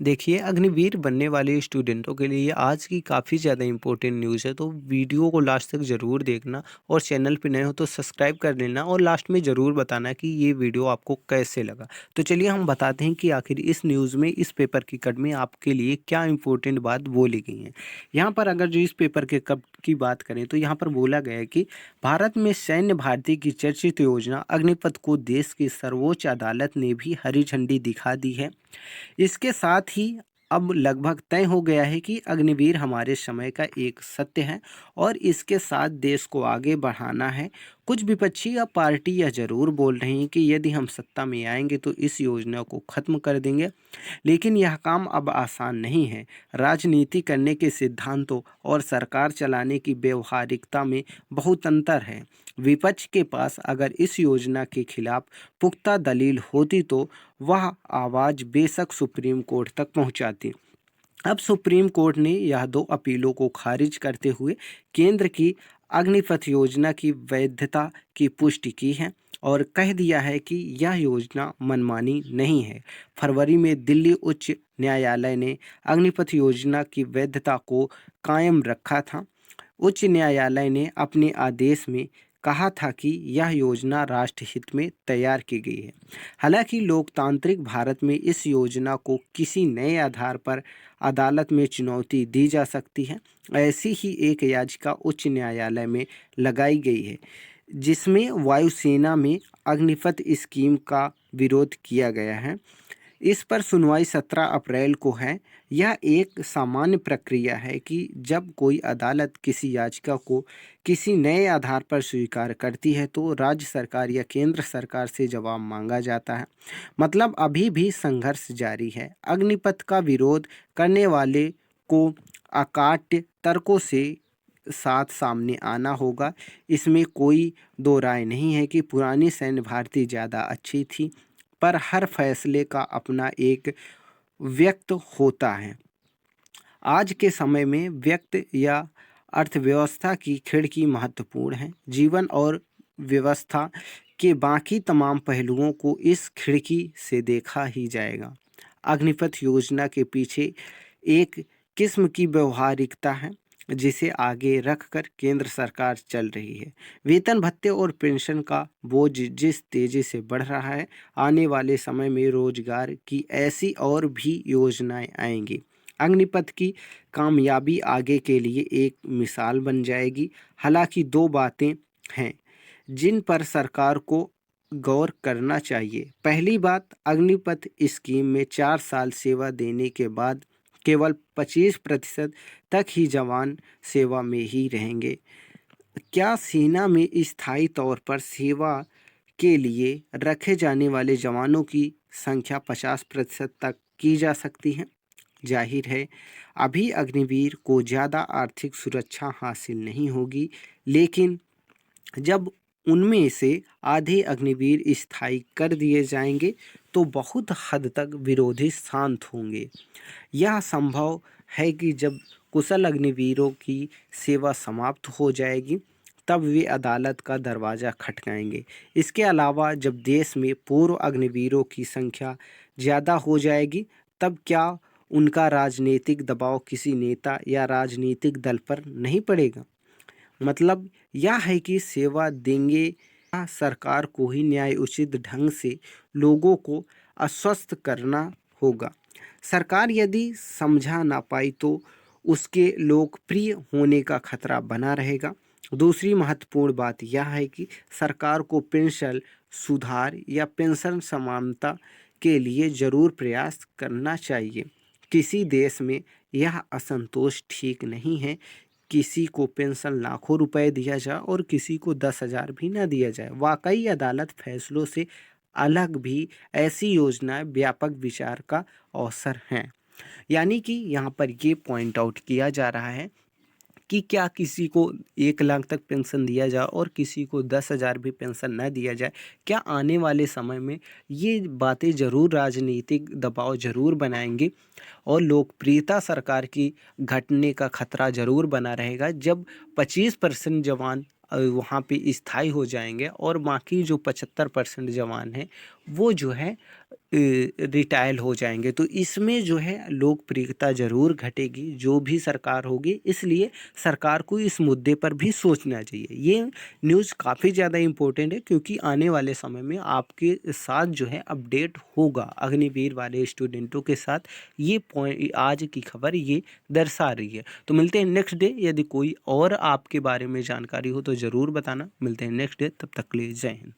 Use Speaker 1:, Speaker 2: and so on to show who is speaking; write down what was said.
Speaker 1: देखिए, अग्निवीर बनने वाले स्टूडेंटों के लिए आज की काफ़ी ज़्यादा इम्पोर्टेंट न्यूज़ है, तो वीडियो को लास्ट तक ज़रूर देखना और चैनल पे नए हो तो सब्सक्राइब कर लेना और लास्ट में ज़रूर बताना कि ये वीडियो आपको कैसे लगा। तो चलिए हम बताते हैं कि आखिर इस न्यूज़ में, इस पेपर की कट में आपके लिए क्या इम्पोर्टेंट बात बोली गई है। यहाँ पर अगर जो इस पेपर के कट की बात करें तो यहाँ पर बोला गया है कि भारत में सैन्य भर्ती की चर्चित योजना अग्निपथ को देश की सर्वोच्च अदालत ने भी हरी झंडी दिखा दी है। इसके साथ ही अब लगभग तय हो गया है कि अग्निवीर हमारे समय का एक सत्य है और इसके साथ देश को आगे बढ़ाना है। कुछ विपक्षी या पार्टी यह जरूर बोल रही हैं कि यदि हम सत्ता में आएंगे तो इस योजना को खत्म कर देंगे, लेकिन यह काम अब आसान नहीं है। राजनीति करने के सिद्धांतों और सरकार चलाने की व्यवहारिकता में बहुत अंतर है। विपक्ष के पास अगर इस योजना के खिलाफ पुख्ता दलील होती तो वह आवाज़ बेशक सुप्रीम कोर्ट तक पहुंचाती। अब सुप्रीम कोर्ट ने यह दो अपीलों को खारिज करते हुए केंद्र की अग्निपथ योजना की वैधता की पुष्टि की है और कह दिया है कि यह योजना मनमानी नहीं है। फरवरी में दिल्ली उच्च न्यायालय ने अग्निपथ योजना की वैधता को कायम रखा था। उच्च न्यायालय ने अपने आदेश में कहा था कि यह योजना राष्ट्रहित में तैयार की गई है। हालांकि लोकतांत्रिक भारत में इस योजना को किसी नए आधार पर अदालत में चुनौती दी जा सकती है। ऐसी ही एक याचिका उच्च न्यायालय में लगाई गई है, जिसमें वायुसेना में अग्निपथ स्कीम का विरोध किया गया है। इस पर सुनवाई 17 अप्रैल को है। यह एक सामान्य प्रक्रिया है कि जब कोई अदालत किसी याचिका को किसी नए आधार पर स्वीकार करती है तो राज्य सरकार या केंद्र सरकार से जवाब मांगा जाता है। मतलब अभी भी संघर्ष जारी है। अग्निपथ का विरोध करने वाले को अकाट्य तर्कों से साथ सामने आना होगा। इसमें कोई दो राय नहीं है कि पुरानी सैन्य भर्ती ज़्यादा अच्छी थी, पर हर फैसले का अपना एक व्यक्त होता है। आज के समय में व्यक्त या अर्थव्यवस्था की खिड़की महत्वपूर्ण है। जीवन और व्यवस्था के बाकी तमाम पहलुओं को इस खिड़की से देखा ही जाएगा। अग्निपथ योजना के पीछे एक किस्म की व्यवहारिकता है जिसे आगे रखकर केंद्र सरकार चल रही है। वेतन भत्ते और पेंशन का बोझ जिस तेजी से बढ़ रहा है, आने वाले समय में रोजगार की ऐसी और भी योजनाएं आएंगी। अग्निपथ की कामयाबी आगे के लिए एक मिसाल बन जाएगी। हालांकि दो बातें हैं जिन पर सरकार को गौर करना चाहिए। पहली बात, अग्निपथ स्कीम में 4 साल सेवा देने के बाद केवल 25% तक ही जवान सेवा में ही रहेंगे। क्या सेना में स्थायी तौर पर सेवा के लिए रखे जाने वाले जवानों की संख्या 50% तक की जा सकती है? जाहिर है अभी अग्निवीर को ज़्यादा आर्थिक सुरक्षा हासिल नहीं होगी, लेकिन जब उनमें से आधे अग्निवीर स्थायी कर दिए जाएंगे तो बहुत हद तक विरोधी शांत होंगे। यह संभव है कि जब कुशल अग्निवीरों की सेवा समाप्त हो जाएगी तब वे अदालत का दरवाज़ा खटकाएंगे। इसके अलावा जब देश में पूर्व अग्निवीरों की संख्या ज़्यादा हो जाएगी तब क्या उनका राजनीतिक दबाव किसी नेता या राजनीतिक दल पर नहीं पड़ेगा? मतलब यह है कि सेवा देंगे या सरकार को ही न्याय उचित ढंग से लोगों को आश्वस्त करना होगा। सरकार यदि समझा ना पाई तो उसके लोकप्रिय होने का खतरा बना रहेगा। दूसरी महत्वपूर्ण बात यह है कि सरकार को पेंशन सुधार या पेंशन समानता के लिए ज़रूर प्रयास करना चाहिए। किसी देश में यह असंतोष ठीक नहीं है किसी को पेंशन लाखों रुपए दिया जाए और किसी को 10,000 भी ना दिया जाए। वाकई अदालत फैसलों से अलग भी ऐसी योजनाएं व्यापक विचार का अवसर हैं। यानी कि यहाँ पर ये पॉइंट आउट किया जा रहा है कि क्या किसी को 1 लाख तक पेंशन दिया जाए और किसी को 10,000 भी पेंशन न दिया जाए। क्या आने वाले समय में ये बातें ज़रूर राजनीतिक दबाव ज़रूर बनाएंगे और लोकप्रियता सरकार की घटने का खतरा ज़रूर बना रहेगा जब 25% जवान वहाँ पे स्थायी हो जाएंगे और बाकी जो 75% जवान हैं वो जो है रिटायर हो जाएँगे। तो इसमें जो है लोकप्रियता ज़रूर घटेगी, जो भी सरकार होगी, इसलिए सरकार को इस मुद्दे पर भी सोचना चाहिए। ये न्यूज़ काफ़ी ज़्यादा इम्पोर्टेंट है क्योंकि आने वाले समय में आपके साथ जो है अपडेट होगा, अग्निवीर वाले स्टूडेंटों के साथ। ये आज की खबर ये दर्शा रही है। तो मिलते हैं नेक्स्ट डे, यदि कोई और आपके बारे में जानकारी हो तो ज़रूर बताना। मिलते हैं नेक्स्ट डे, तब तक के लिए जय हिंद।